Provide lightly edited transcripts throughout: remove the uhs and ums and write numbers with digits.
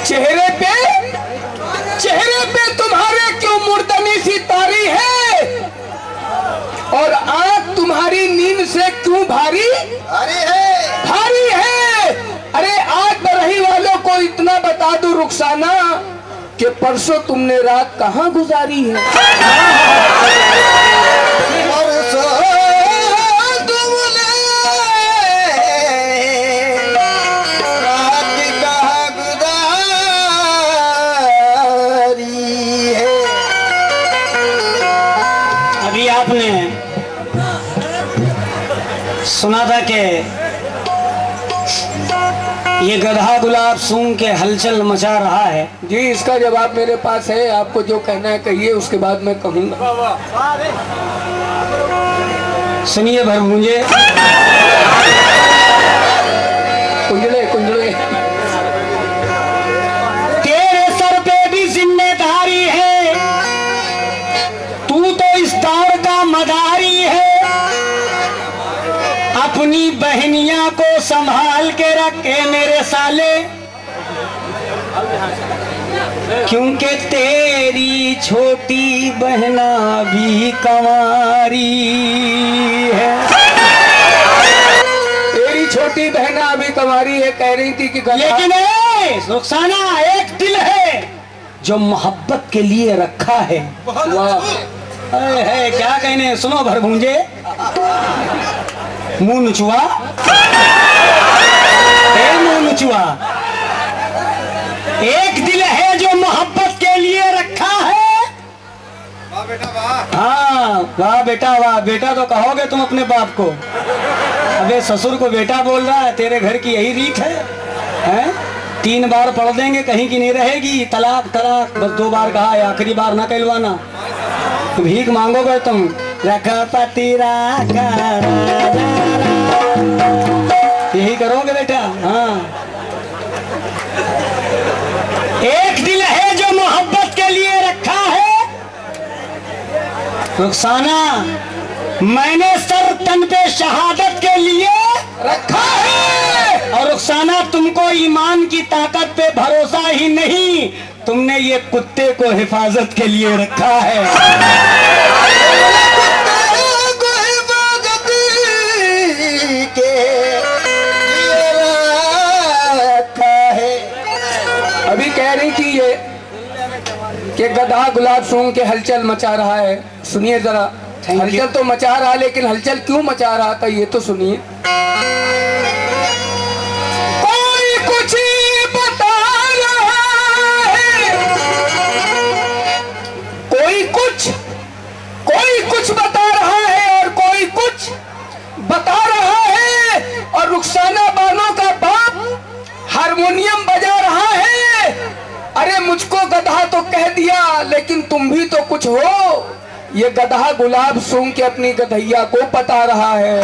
चेहरे पे तुम्हारे क्यों मुर्दनी सी तारी है, और आंख तुम्हारी नींद से क्यों भारी है। अरे आज बरही वालों को इतना बता दूं रुखसाना कि परसों तुमने रात कहाँ गुजारी है। आपने सुना था कि ये गधा गुलाब सूंघ के हलचल मचा रहा है। जी, इसका जवाब मेरे पास है। आपको जो कहना है कहिए, उसके बाद मैं कहूंगा। सुनिए भरभूंजे। कुंजड़े कुंजड़े, तेरे सर पे भी जिम्मेदारी है, तू तो इस दौर का मदारी है। अपनी बहनिया को संभाल के रखे मेरे साले, क्योंकि तेरी छोटी बहना भी कंवारी है। तेरी छोटी बहना अभी कंवारी है, कह रही थी कि लेकिन रुखसाना, एक दिल है जो मोहब्बत के लिए रखा है। वाह है, क्या कहने। सुनो भरभूंजे, मुंह नुचुआ, मुंह नुचुआ। एक दिल है जो मोहब्बत के लिए रखा है। वाह बेटा वाह। हाँ वाह बेटा वाह। बेटा तो कहोगे तुम अपने बाप को, अबे ससुर को बेटा बोल रहा है। तेरे घर की यही रीत है, हैं? 3 बार पढ़ देंगे, कहीं की नहीं रहेगी। तलाक तलाक, बस 2 बार कहा है, आखिरी बार ना कहलवाना। भीख मांगोगे तुम, रखपति राखा, यही करोगे बेटा। हाँ, एक दिल है जो मोहब्बत के लिए रखा है। रुखसाना, मैंने सर तन पे शहादत के लिए रखा है। और रुखसाना, तुमको ईमान की ताकत पे भरोसा ही नहीं, तुमने ये कुत्ते को हिफाजत के लिए रखा है। अभी कह रही थी ये कि गधा गुलाब सूंघ के हलचल मचा रहा है। सुनिए जरा, हलचल तो मचा रहा, लेकिन हलचल क्यों मचा रहा था ये तो सुनिए। कोई कुछ बता रहा है, कोई कुछ बता रहा है, और कोई कुछ बता रहा है। और रुखसाना बानो का बाप हारमोनियम बजा रहा है। अरे मुझको गधा तो कह दिया, लेकिन तुम भी तो कुछ हो। ये गधा गुलाब सूंघ के अपनी गधैया को बता रहा है।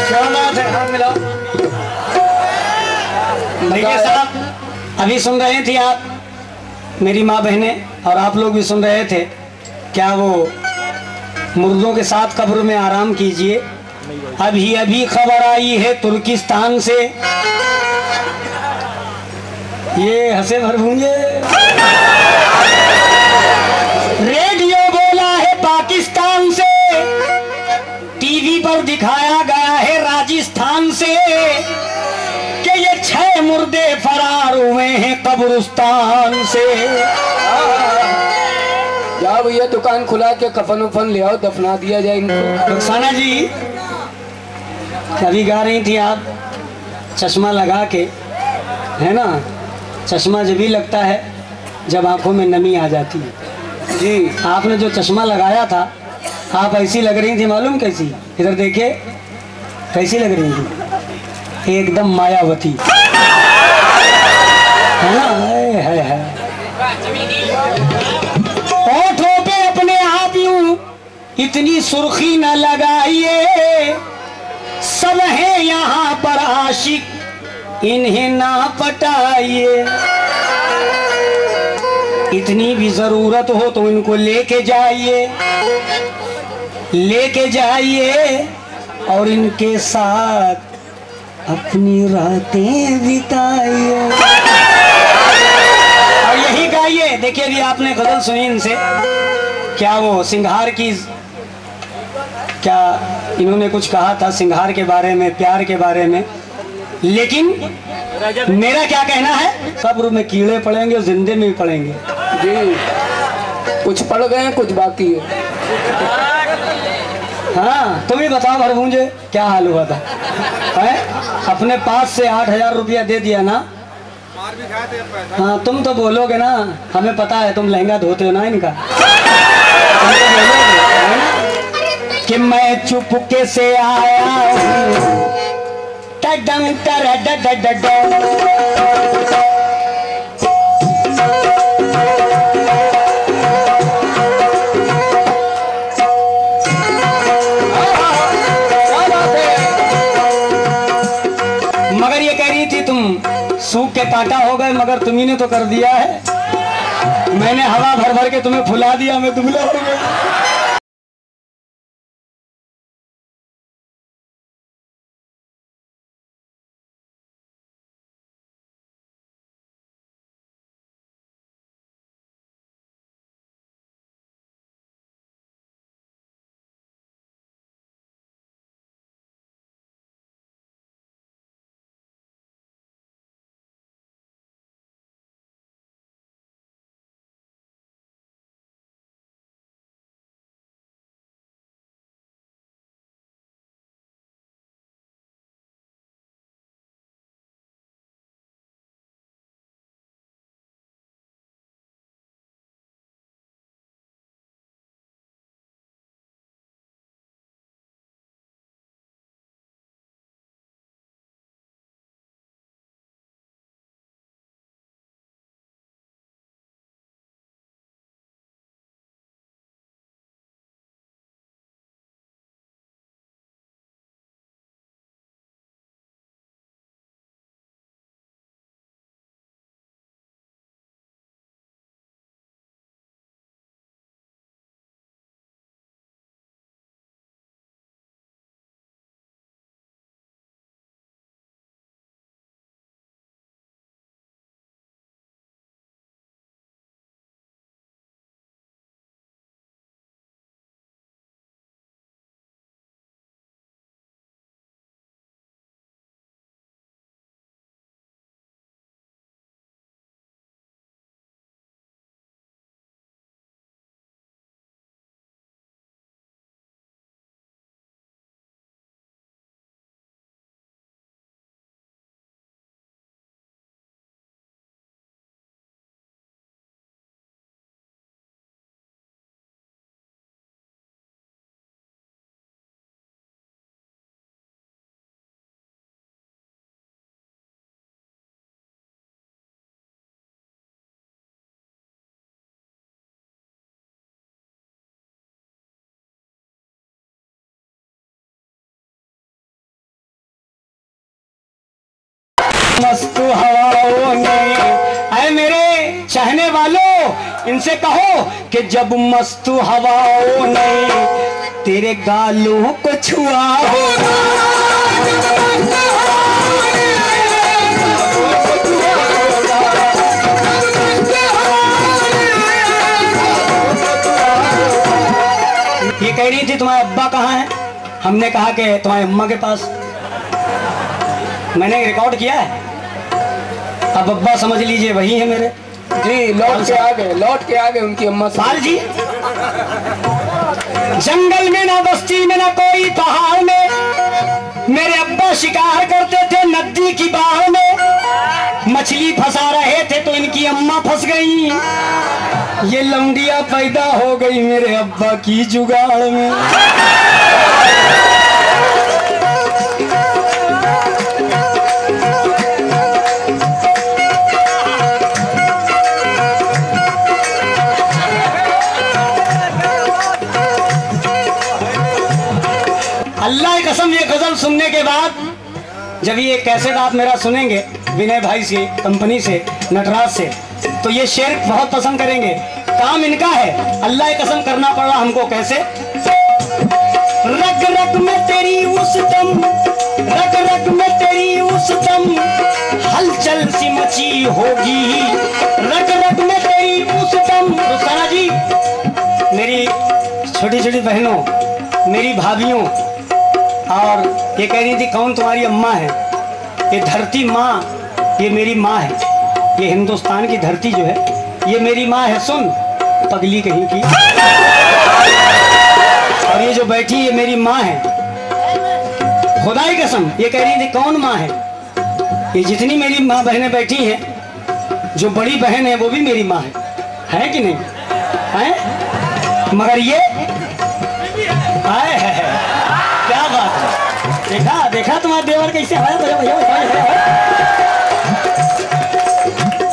क्या बात है। हाथ मिलाओ भैया साहब। अभी सुन रहे थे आप, मेरी माँ बहने और आप लोग भी सुन रहे थे। क्या वो मुर्दों के साथ कब्र में आराम कीजिए। अभी अभी खबर आई है तुर्किस्तान से, ये हंसे भरभूंजे। रेडियो बोला है पाकिस्तान से, टीवी पर दिखाया गया है राजस्थान से कि ये 6 मुर्दे फरार हुए हैं कब्रिस्तान से। जाओ भैया, दुकान खुला के कफन उफन ले आओ, दफना दिया जाए इनको। रुखसाना जी, कभी गा रही थी आप चश्मा लगा के, है ना। चश्मा जब भी लगता है जब आंखों में नमी आ जाती है। जी, आपने जो चश्मा लगाया था, आप ऐसी लग रही थी, मालूम कैसी? इधर देखिए, कैसी लग रही थी? एकदम मायावती, है ना। है होठों पे अपने आप यूं इतनी सुर्खी न लगाइए, सब है यहाँ पर आशिक, इन्हें ना पटाइए। इतनी भी जरूरत हो तो इनको लेके जाइए और इनके साथ अपनी रातें बिताइए। और यही गाइए। देखिए अभी आपने गजल सुनी इनसे, क्या वो सिंघार की, क्या इन्होंने कुछ कहा था सिंघार के बारे में, प्यार के बारे में। लेकिन मेरा क्या कहना है, कब्र में कीड़े पड़ेंगे, जिंदे में भी पड़ेंगे जी। कुछ पड़ गए कुछ बाकी है। हाँ तुम ही बताओ भरभूंजे क्या हाल हुआ था है? अपने पास से 8,000 रुपया दे दिया ना। मार भी खाए थे पैसा। हाँ तुम तो बोलोगे ना, हमें पता है तुम लहंगा धोते हो ना इनका। तुम तो बोलोगे है ना कि मैं चुपके से आया हूँ। मगर ये कह रही थी तुम सूख के कांटा हो गए, मगर तुम्ही ने तो कर दिया है। मैंने हवा भर भर के तुम्हें फुला दिया, मैं दुबला हो गया। मस्त हवाओं में ऐ मेरे चाहने वालों, इनसे कहो कि जब मस्त हवाओं ने तेरे गालों को छुआ होगा, ये कह रही थी तुम्हारे अब्बा कहाँ हैं? हमने कहा कि तुम्हारे अम्मा के पास। मैंने रिकॉर्ड किया है, अब अब्बा समझ लीजिए वही है मेरे जी। लौट के आ गए उनकी अम्मा। पाल जी, जंगल में ना बस्ती में ना कोई पहाड़ में मेरे अब्बा शिकार करते थे नदी की बाढ़ में। मछली फंसा रहे थे तो इनकी अम्मा फंस गई, ये लौंडिया पैदा हो गई मेरे अब्बा की जुगाड़ में। अल्लाह की कसम, ये गजल सुनने के बाद जब ये कैसेट आप मेरा सुनेंगे विनय भाई से, कंपनी से, नटराज से, तो ये शेर बहुत पसंद करेंगे। काम इनका है, अल्लाह की कसम करना पड़ा हमको कैसे। रग रग में तेरी उस दम, रग रग में तेरी मची होगी, रग रग में तेरी उस दम। रुखसाना जी, मेरी छोटी छोटी बहनों, मेरी भाभियों, और ये कह रही थी कौन तुम्हारी अम्मा है? ये धरती माँ, ये मेरी माँ है। ये हिंदुस्तान की धरती जो है ये मेरी माँ है। सुन पगली कहीं की। और ये जो बैठी ये मेरी माँ है, खुदाई कसम। ये कह रही थी कौन माँ है? ये जितनी मेरी माँ बहनें बैठी हैं, जो बड़ी बहन है वो भी मेरी माँ है कि नहीं है? मगर ये आए है, क्या बात है। देखा देखा तुम्हारा देवर कैसे है?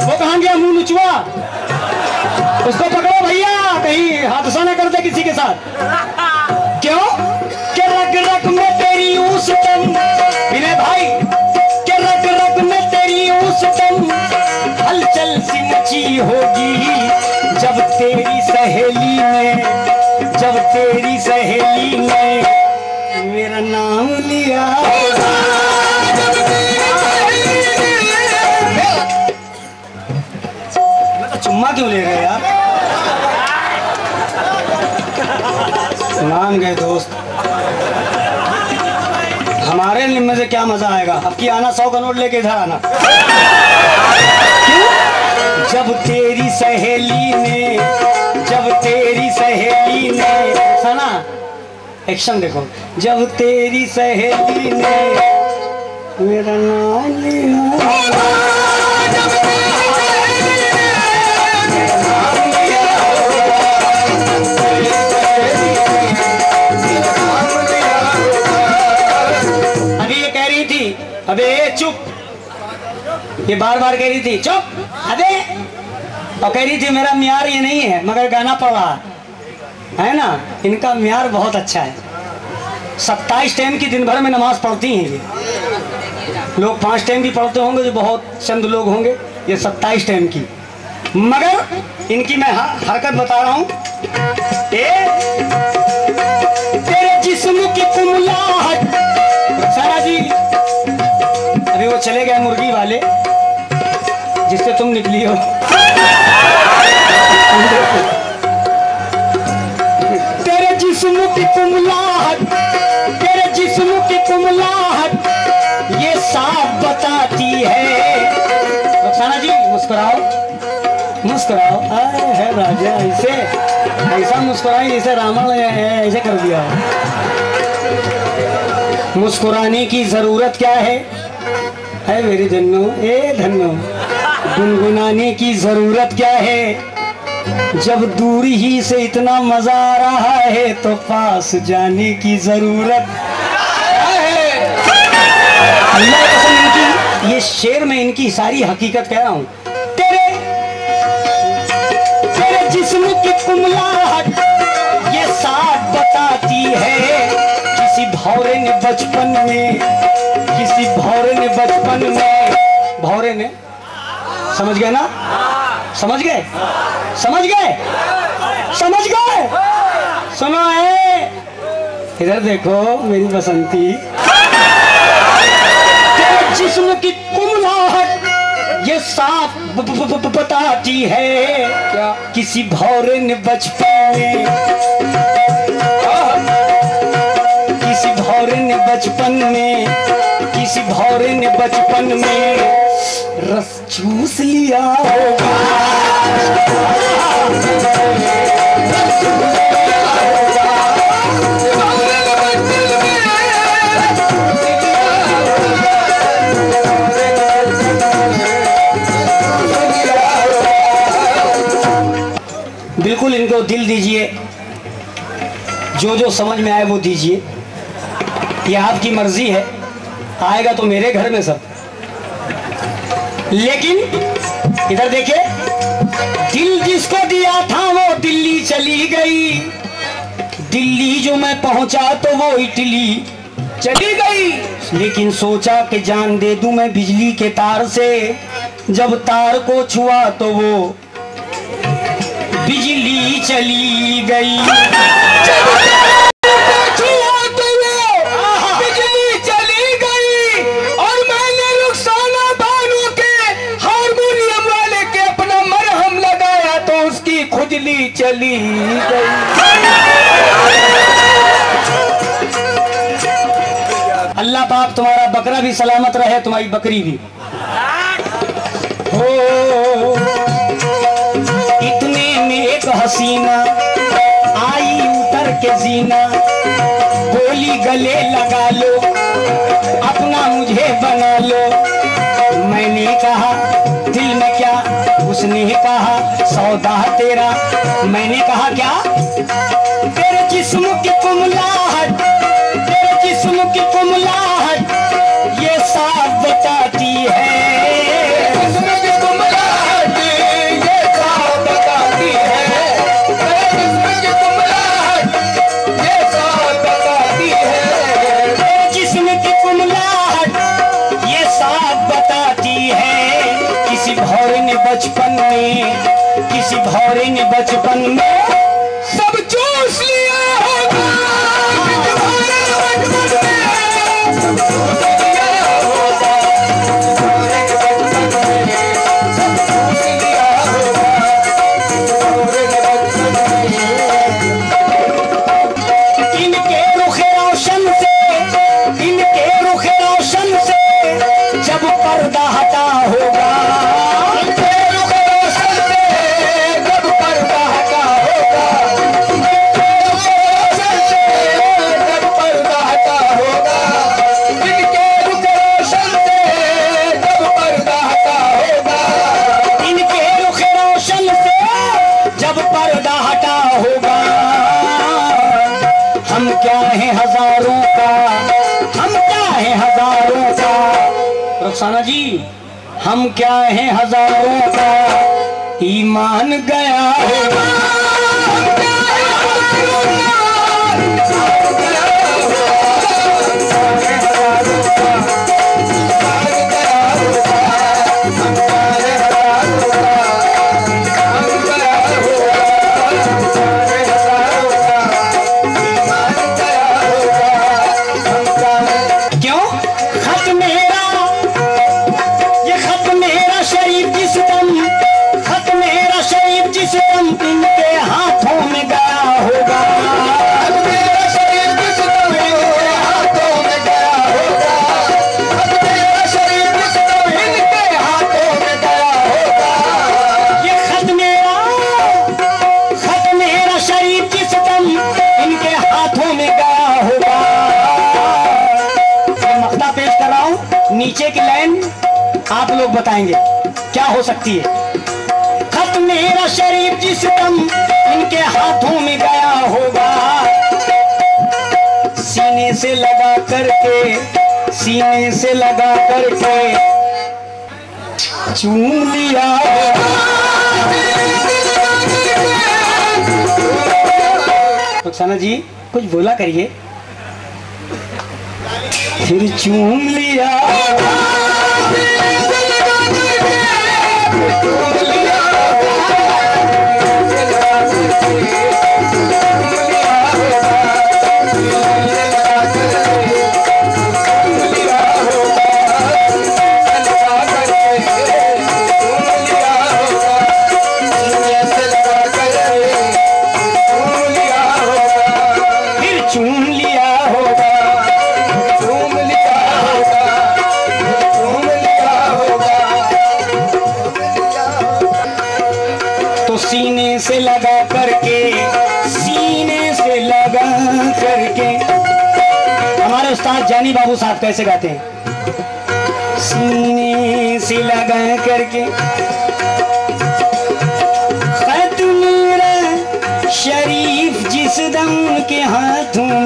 वो कहाँ गया मुंह नुचुआ? उसको पकड़ो भैया, कहीं हादसा ना कर दे किसी के साथ। क्यों? के रग रग में तेरी उस दम, विनय भाई, के रग रग में तेरी उस दम हलचल सी मची होगी, जब तेरी सहेली ने, जब तेरी सहेली ने मेरा नाम लिया। मैं तो चुम्मा क्यों ले रहे यार? मान गए दोस्त, हमारे में से क्या मजा आएगा? अब की आना 100 का नोट लेके इधर आना। क्यों? जब तेरी सहेली ने, जब तेरी सहेली ने, सुना एक्शन देखो, जब तेरी सहेली ने मेरा नाम लिया। अबे चुप, ये बार बार कह रही थी चुप, अबे, और कह रही थी मेरा म्यार ये नहीं है, मगर गाना पड़ रहा है ना। इनका म्यार बहुत अच्छा है। 27 टाइम की दिन भर में नमाज पढ़ती हैं ये लोग। 5 टाइम की पढ़ते होंगे जो बहुत चंद लोग होंगे, ये 27 टाइम की। मगर इनकी मैं हरकत बता रहा हूं। तेरे जिस्म की कुमलाहट, सारा जी अभी वो चले गए मुर्गी वाले जिससे तुम निकली हो। तेरे जिस्म की कुमलाहट, तेरे जिस्म की कुमलाहट ये साफ बताती है। रुखसाना जी मुस्कुराओ, मुस्कुराओ। है राजा, ऐसे ऐसा मुस्कुराए जैसे रावण ऐसे कर दिया। मुस्कुराने की जरूरत क्या है मेरे धन्नो, ए धन्नो। गुनगुनाने की जरूरत क्या है? जब दूर ही से इतना मजा आ रहा है तो पास जाने की जरूरत है। अल्लाह कसम, इनकी ये शेर में इनकी सारी हकीकत कह रहा हूं। तेरे जिस्म की कुमलाहट ये साथ बताती है। किसी भौरे ने बचपन में, किसी भौरे ने बचपन में, भौरे ने, समझ गए ना? समझ गए, समझ गए, समझ गए। सुनो है, इधर देखो मेरी बसंती। तेरे जिस्म की कुमलाहट ये साफ बताती है। क्या? किसी भौरे ने बचपन में, किसी भौरे ने बचपन में, किसी भौरे ने बचपन में रस चूस लिया होगा। बिल्कुल इनको दिल दीजिए, जो जो समझ में आए वो दीजिए। ये आपकी मर्जी है, आएगा तो मेरे घर में सब। लेकिन इधर देखिए, दिल जिसको दिया था वो दिल्ली चली गई। दिल्ली जो मैं पहुंचा तो वो इटली चली गई। लेकिन सोचा कि जान दे दूं मैं बिजली के तार से। जब तार को छुआ तो वो बिजली चली गई। बिजली चली गई और मैंने रुखसाना बानो के हार बाप तुम्हारा बकरा भी सलामत रहे, तुम्हारी बकरी भी। हो इतने में एक हसीना आई उतर के जीना, गोली गले लगा लो अपना मुझे बना लो। मैंने कहा दिल में क्या, उसने कहा सौदा तेरा। मैंने कहा क्या, तेरे जिस्म की कुमलाहट, तेरे जिस्म की कुमलाहट ये साफ बताती है, जिस्म की कुमलाहट ये साफ बताती है, जिस्म की कुमलाहट ये साफ बताती है, तेरे जिस्म की कुमलाहट ये साफ बताती है। किसी भौरे ने बचपन में, किसी भौरे ने बचपन में सब चूस लिया होगा, तुम्हारे बचपन में सब चूस लिया होगा, तुम्हारे बचपन में सब चूस लिया होगा, तुम्हारे बचपन में। इनके रुखे रोशन से, इनके रुखे रोशन से जब पर्दा हटा होगा, इनके रुखे रोशन से जब पर्दा हटा होगा, इनके रुखे रोशन से जब पर्दा हटा होगा, इनके रुखे रोशन से जब पर्दा हटा होगा, इनके रुखे रोशन से जब पर्दा हटा होगा। हम क्या हैं हजारों का, हम क्या हैं हजारों का, रुखसाना जी हम क्या हैं हजारों का, ईमान गया होगा। क्यों खत मेरा, ये खत मेरा शरीफ जिस दम, खत मेरा शरीफ जिस दम इनके हाथों में गया होगा, मेरा शरीर किस दम इनके हाथों में गया होगा, मेरा शरीर किस दम इनके हाथों में गया होगा, ये खत मेरा शरीफ जिस दम इनके हाथों में गया होगा। मैं मक्ता पेश कर रहा हूं, नीचे की लाइन आप लोग बताएंगे क्या हो सकती है। खत मेरा शरीफ जिस दम इनके हाथों में गया होगा, सीने से लगा करके, सीने से लगा करके चूम लिया रुखसाना जी कुछ बोला करिए। फिर चूम लिया फिर चूम लिया होगा, झूम लिया होगा, झूम लिया होगा, तो सीने से लगा करके, सीने से लगा करके। हमारे उस्ताद जानी बाबू साहब कैसे गाते हैं, सीने से लगा करके खत मेरा शरीफ जिस दम के हाथों